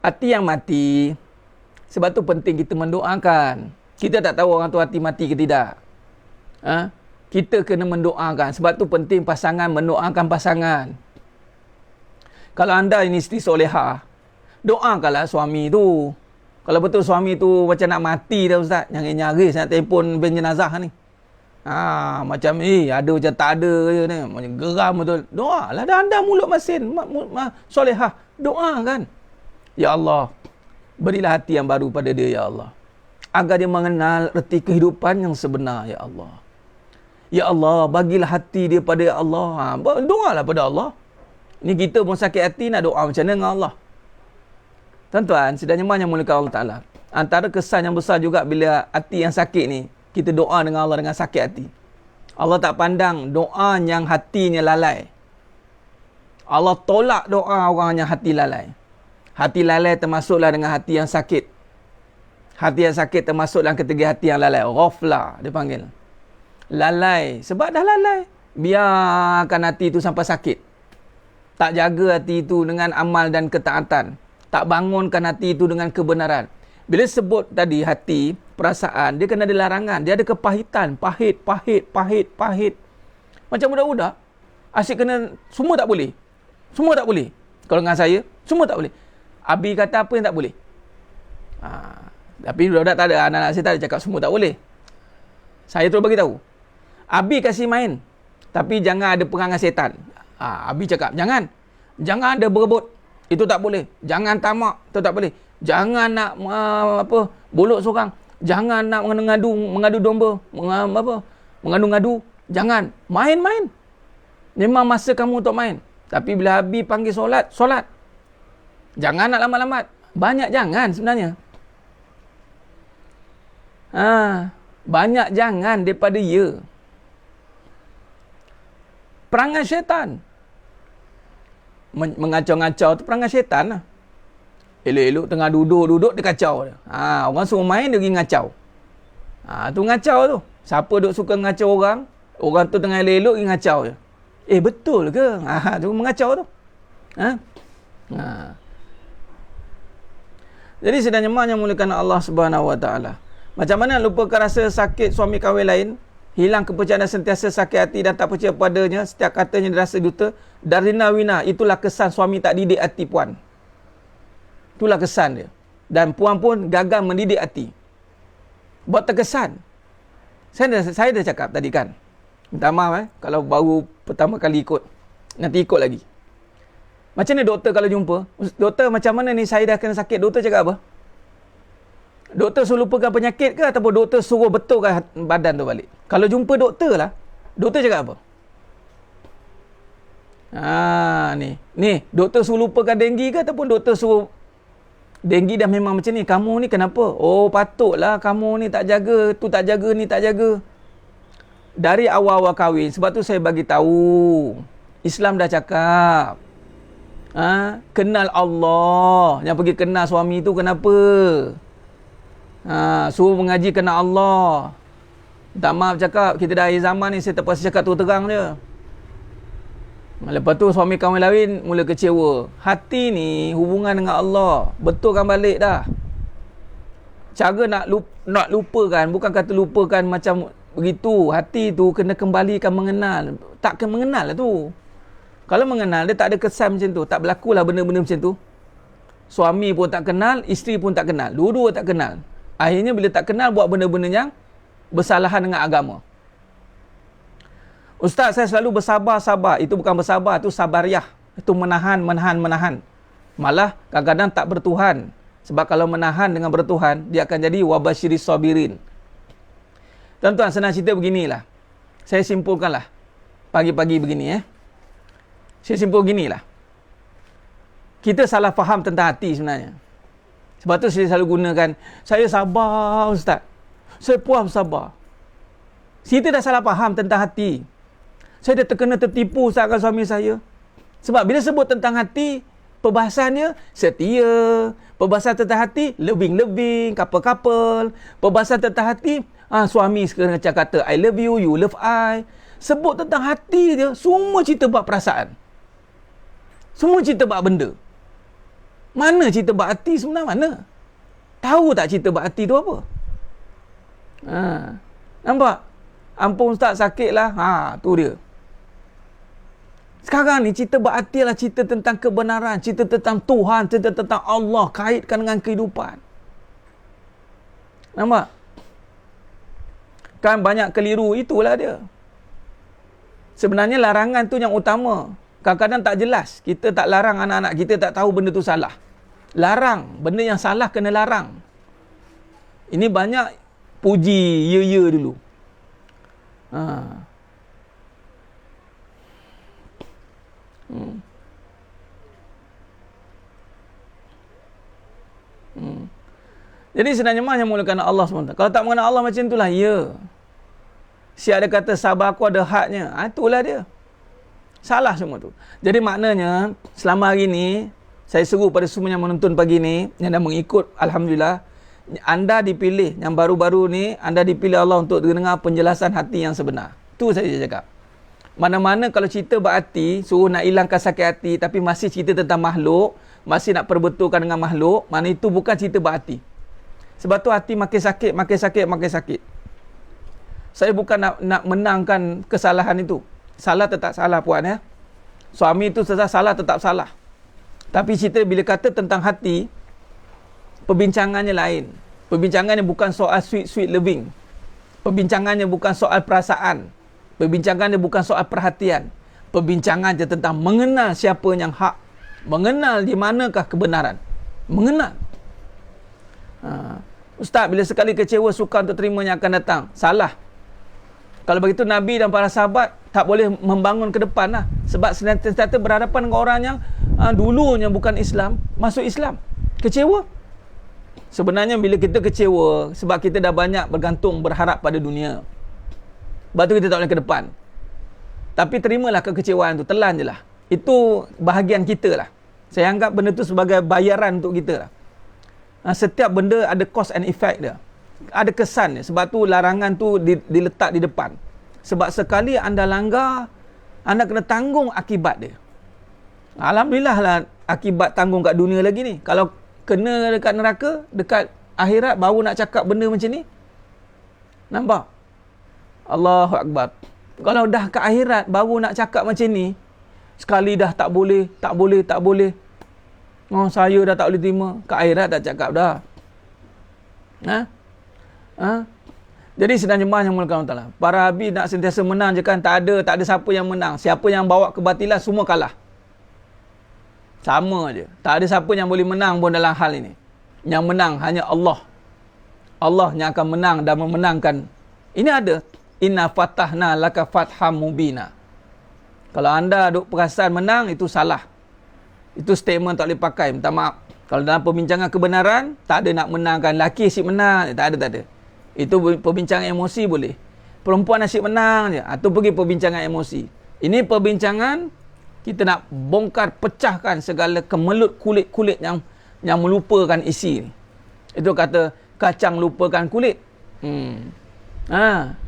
Speaker 1: Hati yang mati. Sebab tu penting kita mendoakan. Kita tak tahu orang tu hati mati ke tidak. Kita kena mendoakan. Sebab tu penting pasangan mendoakan pasangan. Kalau anda ini isteri solehah, doakanlah suami tu. Kalau betul suami tu macam nak mati dah Ustaz, jangan nyaris nak telefon ben jenazah ni. Macam ada macam tak ada je ni. Macam geram betul. Doalah dah, anda mulut masin solehah. Doakan. Ya Allah, berilah hati yang baru pada dia ya Allah. Agar dia mengenal erti kehidupan yang sebenar ya Allah. Ya Allah, bagilah hati dia pada ya Allah. Doalah pada Allah. Ni kita pun sakit hati nak doa macam mana dengan Allah. Tuan-tuan, sedang yang mulakan Allah Ta'ala. Antara kesan yang besar juga bila hati yang sakit ni, kita doa dengan Allah dengan sakit hati. Allah tak pandang doa yang hatinya lalai. Allah tolak doa orang yang hati lalai. Hati lalai termasuklah dengan hati yang sakit. Hati yang sakit termasuk dalam kategori hati yang lalai. Ghaflah dia panggil. Lalai. Sebab dah lalai. Biarkan hati itu sampai sakit. Tak jaga hati itu dengan amal dan ketaatan. Tak bangunkan hati itu dengan kebenaran. Bila sebut tadi hati, perasaan, dia kena ada larangan. Dia ada kepahitan. Pahit. Macam budak-budak. Asyik kena, semua tak boleh. Semua tak boleh. Kalau dengan saya, semua tak boleh. Abi kata apa yang tak boleh? Tapi budak-budak tak ada. Anak-anak saya tak ada cakap semua tak boleh. Saya terus bagi tahu. Abi kasih main. Tapi jangan ada perangai setan. Abi cakap, jangan ada berebut. Itu tak boleh. Jangan tamak. Itu tak boleh. Jangan nak bolok seorang. Jangan nak mengadu domba. Mengadu-ngadu. Jangan. Main. Memang masa kamu untuk main. Tapi bila Abi panggil solat. Jangan nak lambat-lambat. Banyak jangan sebenarnya. Banyak jangan daripada ya. Perangai syaitan. Mengacau-ngacau tu perangai syaitan lah. Elok-elok tengah duduk dia kacau. Orang suruh main dia pergi ngacau. Tu ngacau tu. Siapa duk suka ngacau orang tu tengah elok-elok pergi ngacau je. Betul ke? Tu mengacau tu. Jadi sedang jemaah yang mulakan Allah Subhanahu Wa Taala. Macam mana lupakan rasa sakit suami kahwin lain, hilang kepercayaan sentiasa sakit hati dan tak percaya padanya, setiap katanya dirasa dusta, darina wina, itulah kesan suami tak didik hati puan. Itulah kesan dia. Dan puan pun gagal mendidik hati. Buat terkesan. Saya dah cakap tadi kan. Minta maaf kalau baru pertama kali ikut. Nanti ikut lagi. Macam ni doktor kalau jumpa, doktor macam mana ni saya dah kena sakit, doktor cakap apa? Doktor suruh lupakan penyakit ke ataupun doktor suruh betulkan badan tu balik? Kalau jumpa doktor lah, doktor cakap apa? Ni doktor suruh lupakan denggi ke ataupun doktor suruh denggi dah memang macam ni, kamu ni kenapa? Patutlah kamu ni tak jaga, tu tak jaga, ni tak jaga. Dari awal-awal kahwin, sebab tu saya bagi tahu, Islam dah cakap, kenal Allah. Yang pergi kenal suami tu kenapa? Suruh mengaji kenal Allah. Tak maaf cakap, kita dah akhir zaman ni, saya terpaksa cakap terang je. Lepas tu suami kahwin lain mula kecewa. Hati ni hubungan dengan Allah, betulkan balik dah. Cara nak lupakan, bukan kata lupakan macam begitu. Hati tu kena kembalikan mengenal. Tak kena mengenal lah tu. Kalau mengenal, dia tak ada kesan macam tu. Tak berlakulah benda-benda macam tu. Suami pun tak kenal, isteri pun tak kenal. Dua-dua tak kenal. Akhirnya bila tak kenal, buat benda-benda yang bersalahan dengan agama. Ustaz, saya selalu bersabar. Itu bukan bersabar, itu sabariah. Itu menahan. Malah kadang-kadang tak bertuhan. Sebab kalau menahan dengan bertuhan, dia akan jadi wabasyiris sabirin. Tuan-tuan, senang cerita beginilah. Saya simpulkanlah. Pagi-pagi begini Saya simpul ginilah. Kita salah faham tentang hati sebenarnya. Sebab tu saya selalu gunakan, saya sabar Ustaz. Saya puas sabar. Kita dah salah faham tentang hati. Saya dah terkena tertipu Ustaz dengan suami saya. Sebab bila sebut tentang hati, perbahasannya setia. Perbahasan tentang hati, loving, couple. Perbahasan tentang hati, suami sekarang kata, I love you, you love I. Sebut tentang hati dia, semua cerita bab perasaan. Semua cerita bab benda. Mana cerita bab hati sebenarnya mana? Tahu tak cerita bab hati tu apa? Nampak? Ampun Ustaz, sakit lah. Tu dia. Sekarang ni cerita bab hati lah cerita tentang kebenaran, cerita tentang Tuhan, cerita tentang Allah, kaitkan dengan kehidupan. Nampak? Kan banyak keliru, itulah dia. Sebenarnya larangan tu yang utama. Kadang-kadang tak jelas. Kita tak larang anak-anak kita tak tahu benda tu salah. Larang. Benda yang salah kena larang. Ini banyak puji, ya dulu. Jadi sebenarnya yang mulakan Allah SWT. Kalau tak mengenal Allah macam itulah, ya. Si ada kata sabar aku ada haknya. Itulah dia. Salah semua tu. Jadi maknanya, selama hari ni, saya seru pada semua yang menonton pagi ni, yang dah mengikut, Alhamdulillah, anda dipilih, yang baru-baru ni, anda dipilih Allah untuk dengar penjelasan hati yang sebenar. Tu saya cakap. Mana-mana kalau cerita bab hati, suruh nak hilangkan sakit hati, tapi masih cerita tentang makhluk, masih nak perbetulkan dengan makhluk, mana itu bukan cerita bab hati. Sebab tu hati makin sakit. Saya bukan nak menangkan kesalahan itu. Salah tetap salah puan ya. Suami itu salah tetap salah. Tapi cerita bila kata tentang hati, perbincangannya lain. Perbincangannya bukan soal sweet loving. Perbincangannya bukan soal perasaan. Perbincangannya bukan soal perhatian. Perbincangannya tentang mengenal siapa yang hak. Mengenal di manakah kebenaran. Mengenal. Ustaz, bila sekali kecewa suka untuk terima yang akan datang. Salah. Kalau begitu Nabi dan para sahabat tak boleh membangun ke depan lah. Sebab senantiasa berhadapan dengan orang yang dulunya bukan Islam, masuk Islam. Kecewa. Sebenarnya bila kita kecewa, sebab kita dah banyak bergantung, berharap pada dunia. Sebab tu kita tak boleh ke depan. Tapi terimalah kekecewaan tu, telan je lah. Itu bahagian kita lah. Saya anggap benda tu sebagai bayaran untuk kita lah. Setiap benda ada cause and effect dia. Ada kesan dia. Sebab tu larangan tu diletak di depan. Sebab sekali anda langgar, anda kena tanggung akibat dia. Alhamdulillah lah akibat tanggung kat dunia lagi ni. Kalau kena dekat neraka, dekat akhirat baru nak cakap benda macam ni. Nampak? Allahu Akbar. Kalau dah ke akhirat baru nak cakap macam ni, sekali dah tak boleh. Oh, saya dah tak boleh terima. Ke akhirat tak cakap dah. Jadi sedang jemaah yang mulakan Allah. Para habib nak sentiasa menang je kan? Tak ada siapa yang menang. Siapa yang bawa kebatilan semua kalah. Sama je. Tak ada siapa yang boleh menang pun dalam hal ini. Yang menang hanya Allah. Allah yang akan menang dan memenangkan. Ini ada. Inna fatahna laka fatham mubina. Kalau anda duk perasan menang, itu salah. Itu statement tak boleh pakai. Minta maaf. Kalau dalam perbincangan kebenaran, tak ada nak menangkan. Laki asyik menang. Tak ada. Itu perbincangan emosi boleh. Perempuan asyik menang je. Itu pergi perbincangan emosi. Ini perbincangan, kita nak bongkar, pecahkan segala kemelut kulit-kulit yang melupakan isi ni. Itu kata, kacang lupakan kulit.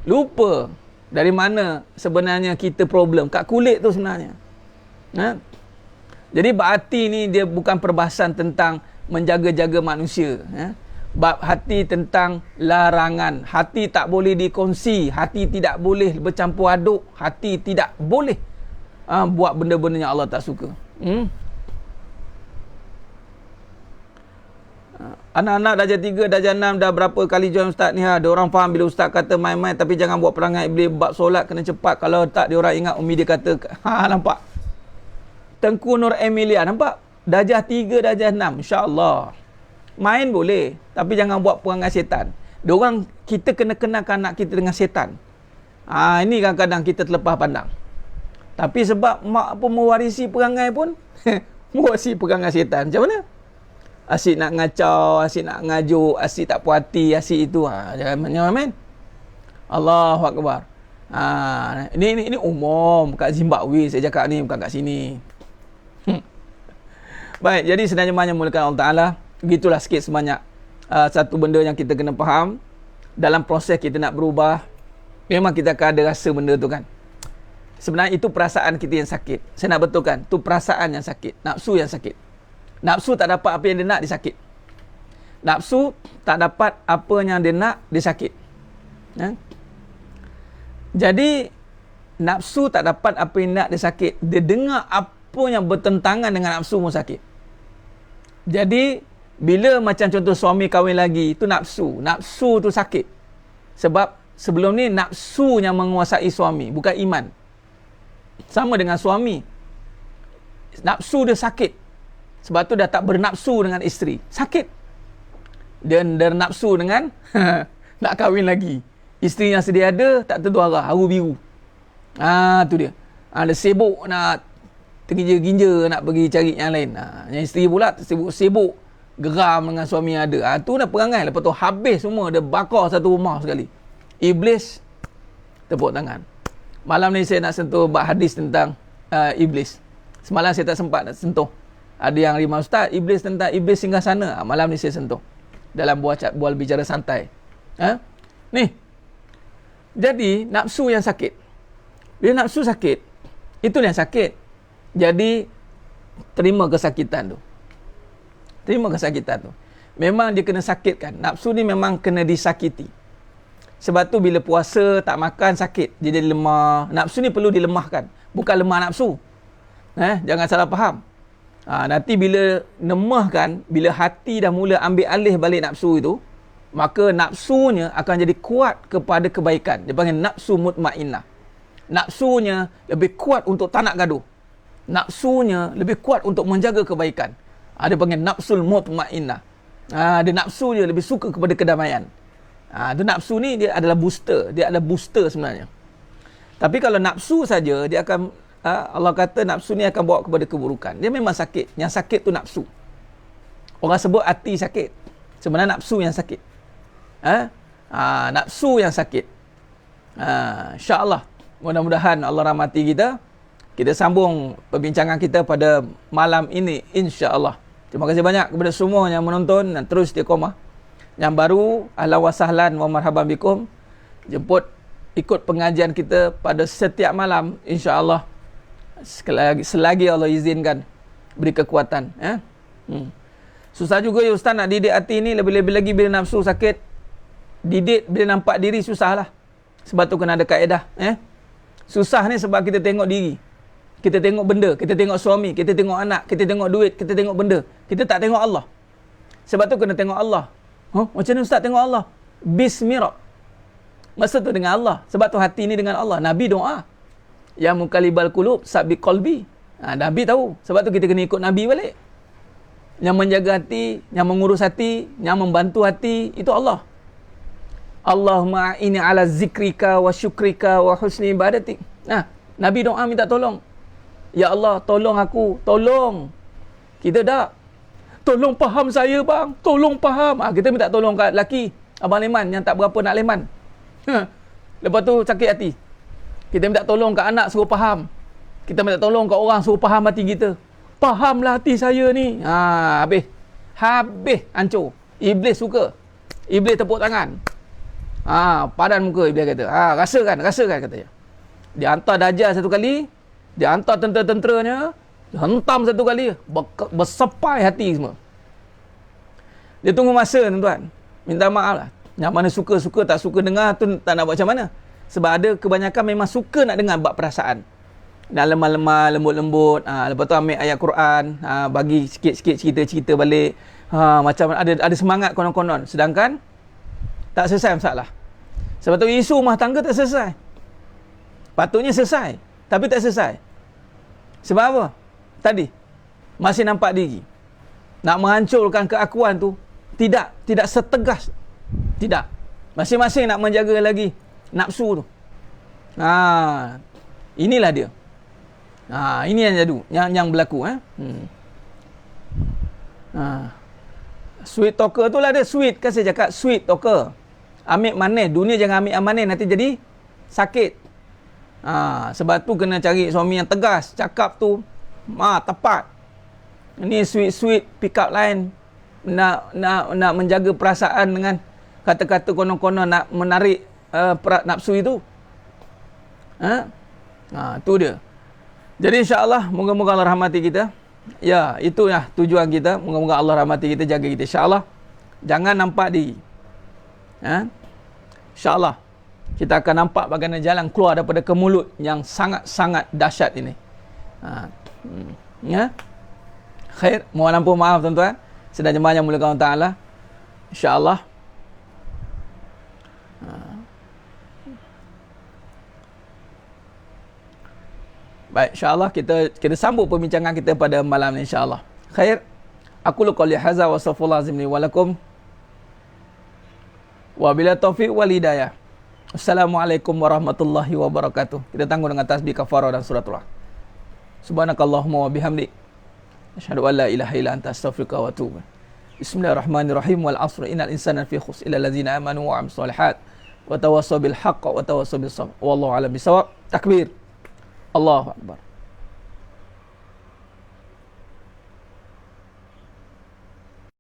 Speaker 1: Lupa. Dari mana sebenarnya kita problem? Kat kulit tu sebenarnya. Jadi bab hati ni dia bukan perbahasan tentang menjaga-jaga manusia. Bab hati tentang larangan. Hati tak boleh dikongsi. Hati tidak boleh bercampur aduk. Hati tidak boleh buat benda-benda yang Allah tak suka. Anak-anak darjah 3, darjah 6 dah berapa kali join ustaz ni. Dia orang faham bila ustaz kata main-main tapi jangan buat perangai iblis. Bab solat kena cepat. Kalau tak dia orang ingat umi dia kata. Nampak? Tengku Nur Emilia, nampak? Darjah 3, darjah 6, insya-Allah. Main boleh, tapi jangan buat perangai setan. Diorang, kita kena kenalkan anak kita dengan setan. Ini kadang-kadang kita terlepas pandang. Tapi sebab mak pun mewarisi perangai pun, mewarisi perangai setan. Macam mana? Asyik nak ngacau, asyik nak ngajuk, asyik tak puas hati, asyik itu. Jangan main. Allahu Akbar. Ini umum kat Zimbabwe saya cakap ni, bukan kat sini. Baik, jadi sebenarnya jemaah mulakan Allah Ta'ala, begitulah sikit sebanyak satu benda yang kita kena faham. Dalam proses kita nak berubah, memang kita akan ada rasa benda tu kan. Sebenarnya itu perasaan kita yang sakit. Saya nak betulkan, itu perasaan yang sakit, nafsu yang sakit. Nafsu tak dapat apa yang dia nak, dia sakit. Nafsu tak dapat apa yang dia nak, dia sakit. Jadi nafsu tak dapat apa yang nak, dia sakit. Dia dengar apa yang bertentangan dengan nafsu pun sakit. Jadi bila macam contoh suami kahwin lagi, itu nafsu. Nafsu tu sakit. Sebab sebelum ni nafsu yang menguasai suami, bukan iman. Sama dengan suami. Nafsu dia sakit. Sebab tu dah tak bernafsu dengan isteri. Sakit. Dia nafsu dengan nak kahwin lagi. Isteri yang sedia ada, tak tentu arah, haru biru. Tu dia. Dia sibuk nak terginja-ginja nak pergi cari yang lain. Yang isteri pula sibuk geram dengan suami yang ada. Tu dah perangai. Lepas tu habis semua. Dia bakar satu rumah sekali. Iblis tepuk tangan. Malam ni saya nak sentuh bab hadis tentang iblis. Semalam saya tak sempat nak sentuh. Ada yang rimas, ustaz, iblis tentang iblis singgah sana. Malam ni saya sentuh dalam bual bicara santai. Ni. Jadi nafsu yang sakit. Bila nafsu sakit, itu yang sakit. Jadi terima kesakitan tu. Terima kesakitan tu. Memang dia kena sakitkan. Nafsu ni memang kena disakiti. Sebab tu bila puasa tak makan sakit, dia jadi lemah. Nafsu ni perlu dilemahkan. Bukan lemah nafsu. Jangan salah faham. Nanti bila lemahkan, bila hati dah mula ambil alih balik nafsu itu, maka nafsunya akan jadi kuat kepada kebaikan. Dia panggil nafsu mutmainnah. Nafsunya lebih kuat untuk tak nak gaduh. Nafsunya lebih kuat untuk menjaga kebaikan. Dia panggil nafsul mutmainnah. Dia nafsu dia lebih suka kepada kedamaian. Tu nafsu ni dia adalah booster. Dia adalah booster sebenarnya. Tapi kalau nafsu saja, dia akan Allah kata nafsu ni akan bawa kepada keburukan. Dia memang sakit. Yang sakit tu nafsu. Orang sebut hati sakit. Sebenarnya nafsu yang sakit. Nafsu yang sakit. InsyaAllah mudah-mudahan Allah rahmati kita. Kita sambung perbincangan kita pada malam ini, insya-Allah. Terima kasih banyak kepada semua yang menonton dan terus istiqamah. Yang baru, ahlan wa sahlan wa marhaban bikum. Jemput ikut pengajian kita pada setiap malam, insya-Allah. Selagi Allah izinkan, beri kekuatan. Susah juga ya Ustaz nak didik hati ni, lebih-lebih lagi bila nafsu sakit. Didik bila nampak diri susah lah. Sebab tu kena ada kaedah. Susah ni sebab kita tengok diri. Kita tengok benda, kita tengok suami, kita tengok anak, kita tengok duit, kita tengok benda. Kita tak tengok Allah. Sebab tu kena tengok Allah. Macam mana Ustaz tengok Allah? Bismillah. Maksud tu dengan Allah. Sebab tu hati ni dengan Allah. Nabi doa. Ya muqallibal qulub, sabbi qalbi. Nabi tahu. Sebab tu kita kena ikut Nabi balik. Yang menjaga hati, yang mengurus hati, yang membantu hati, itu Allah. Allahumma inni ala zikrika wa syukrika wa husni ibadatik. Nabi doa minta tolong. Ya Allah, tolong aku, tolong. Kita tak. Tolong faham saya bang, tolong faham. Kita minta tolong kat lelaki, Abang Leman yang tak berapa nak leman. Lepas tu sakit hati. Kita minta tolong kat anak suruh faham. Kita minta tolong kat orang suruh faham hati kita. Fahamlah hati saya ni. Habis. Habis hancur. Iblis suka. Iblis tepuk tangan. Padan muka Iblis kata. Rasakan katanya. Dia hantar Dajjal satu kali, dia hantar tentera-tenteranya, dia hentam satu kali, bersepai hati semua. Dia tunggu masa tuan-tuan. Minta maaf lah. Yang mana suka-suka, tak suka dengar tu tak nak buat macam mana. Sebab ada kebanyakan memang suka nak dengar bab perasaan. Dan lemah-lemah, lembut-lembut. Lepas tu ambil ayat Quran, bagi sikit-sikit cerita-cerita balik. Macam ada semangat konon-konon. Sedangkan tak selesai masalah. Sebab tu isu rumah tangga tak selesai. Patutnya selesai, tapi tak selesai. Sebab apa? Tadi masih nampak diri. Nak menghancurkan keakuan tu tidak setegas. Tidak. Masing-masing nak menjaga lagi nafsu tu. Inilah dia. Ini yang jadu, yang berlaku. Sweet talker tu lah dia. Sweet kan saya cakap, sweet talker. Ambil manis, dunia jangan ambil manis, nanti jadi sakit. Sebab tu kena cari suami yang tegas, cakap tu tepat. Ini sweet pick up line, nak menjaga perasaan dengan kata-kata konon-konon nak menarik nafsu itu. Tu dia. Jadi insya-Allah moga-moga Allah rahmati kita. Ya, itu lah tujuan kita. Moga-moga Allah rahmati kita, jaga kita insya-Allah. Jangan nampak diri. InsyaAllah kita akan nampak bagaimana jalan keluar daripada kemulut yang sangat-sangat dahsyat ini. Khair, mohon ampun maaf tuan-tuan. Sedang jemaah yang muliakan Allah Ta'ala. InsyaAllah. Baik, insyaAllah kita sambung perbincangan kita pada malam ini insyaAllah. Khair. Aku qouli hadza wa astaghfirullah azim li wa lakum. Wabila taufiq wal hidayah. Assalamualaikum warahmatullahi wabarakatuh. Kita tangguh dengan tasbih kafarah dan suratullah. Subhanakallahumma wa bihamdik, asyhadu an la ilaha illa anta astaghfiruka wa atubu. Bismillahirrahmanirrahim. Wal 'asri innal insana fi khusr illa allazina amanu wa 'amilus shalihat wa tawassaw bil haqq wa tawassaw bis sabr. Wallahu a'lam bisawab. Takbir. Allahu akbar.